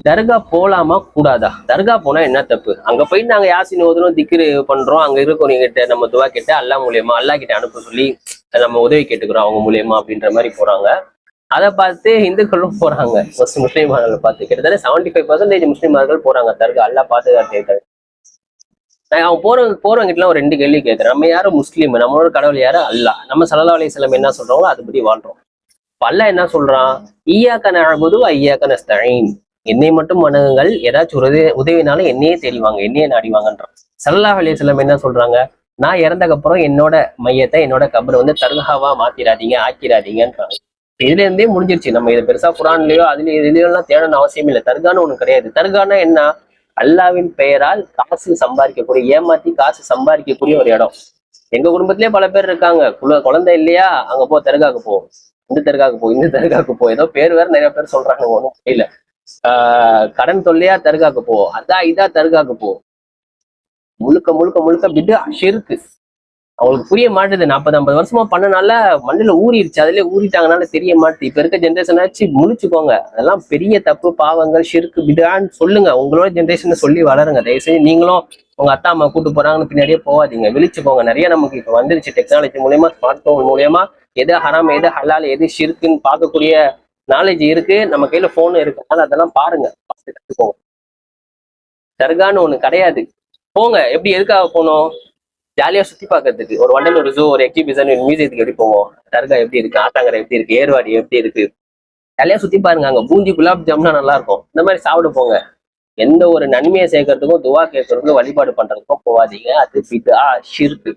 தர்கா போலாமா கூடாதா? தர்கா போனா என்ன தப்பு? அங்க போயிட்டு நாங்க யாசின் ஓதுறோம், திக்ரு பண்றோம், அங்க இருக்கவங்க கிட்ட நம்ம துவா கேட்டு அல்லா மூலியமா அல்லா கிட்ட அனுப்ப சொல்லி நம்ம உதவி கேட்டுக்கிறோம் அவங்க மூலியமா அப்படின்ற மாதிரி போறாங்க. அதை பார்த்து இந்துக்களும் போறாங்க. முஸ்லீம்களை பார்த்து கிட்டத்தட்ட 75% முஸ்லீம்கள் போறாங்க தர்கா. அல்லா பாதுகாத்து. நான் அவன் போறவங்க ஒரு 2 கேள்வி கேட்கிறேன். நம்ம யாரும் முஸ்லீம், நம்மளோட கடவுள் யாரு? அல்லா. நம்ம ஸல்லல்லாஹு அலைஹி வஸல்லம் என்ன சொல்றோமோ அதுபடி வாழ்றோம். அல்லா என்ன சொல்றான்? ஈயாக்க நஅபுது வ ஈயாக்க நஸ்தஈன். என்னை மட்டும் வணங்குங்கள், ஏதாச்சும் ஒரு உதவினாலும் என்னையே தெரிவாங்க, என்னையே நாடிவாங்கன்றான். ஸல்லல்லாஹு அலைஹி வஸல்லம் என்ன சொல்றாங்க? நான் இறந்தக்கப்புறம் என்னோட மையத்தை, என்னோட கபரை தர்காவா மாத்திராதீங்க, ஆக்கிராதீங்கன்றாங்க. இதுல இருந்தே முடிஞ்சிருச்சு. நம்ம இதை பெருசா குரான்லயோ இதுலயோ எல்லாம் தேடணும் அவசியம் இல்லை. தர்கான்னு ஒண்ணு கிடையாது. தர்கானா என்ன? அல்லாவின் பெயரால் காசு சம்பாதிக்கக்கூடிய, ஏமாத்தி காசு சம்பாதிக்கக்கூடிய ஒரு இடம். எங்க குடும்பத்திலேயே பல பேர் இருக்காங்க. குழந்தை இல்லையா, அங்க போ தர்காவுக்கு போ, இந்த தர்காவுக்கு போ, இந்த தர்காவுக்கு போ, ஏதோ பேர் வேற நிறைய பேர் சொல்றாங்க, ஒன்றும் தெரியல. கடன் தொல்லையா தர்காவுக்கு போ, இதா தர்காவுக்கு போ. முழுக்க முழுக்க முழுக்க பிட்டு ஷிர்கு. அவங்களுக்கு புரிய மாட்டுது. 40-50 வருஷமா பண்ணனால மண்ணில ஊறிடுச்சு. அதுலயே ஊறிட்டாங்கனால தெரிய மாட்டுது. இப்ப இருக்க ஜென்ரேஷன் ஆச்சு முழிச்சுக்கோங்க. அதெல்லாம் பெரிய தப்பு, பாவங்கள், ஷிர்கு, பிடான்னு சொல்லுங்க. உங்களோட ஜென்ரேஷனை சொல்லி வளருங்க. தயவுசெய்து நீங்களும் உங்க அத்தா அம்மா கூட்டு போறாங்கன்னு பின்னாடியே போகாதீங்க. விழிச்சுக்கோங்க. நிறைய நமக்கு இப்ப வந்துருச்சு டெக்னாலஜி மூலியமா, ஸ்மார்ட் போன் மூலியமா எது ஹராம், எது ஹலால், எது ஷிர்குன்னு பார்க்கக்கூடிய நாலேஜ் இருக்கு. நம்ம கையில போன் இருக்கனால அதெல்லாம் பாருங்க, பார்த்து கத்துக்கோங்க. தர்கான்னு ஒண்ணு கிடையாது. போங்க. எப்படி எதுக்காக போகணும்? ஜாலியா சுத்தி பார்க்கறதுக்கு. ஒரு வண்டலூர் ஜூ, ஒரு எக்ஸிபிஷன், மியூசியத்துக்கு எப்படி போவோம்? தர்கா எப்படி இருக்கு, ஆட்டாங்கரை எப்படி இருக்கு, ஏர்வாடி எப்படி இருக்கு, ஜாலியா சுத்தி பாருங்க. அங்க பூந்தி குலாப் ஜாம்னா நல்லா இருக்கும். இந்த மாதிரி சாப்பிட போங்க. எந்த ஒரு நன்மையை சேர்க்கறதுக்கும், துவா கேட்கறதுக்கும், வழிபாடு பண்றதுக்கும் போவாதீங்க. அது பிதா, ஷிர்கு.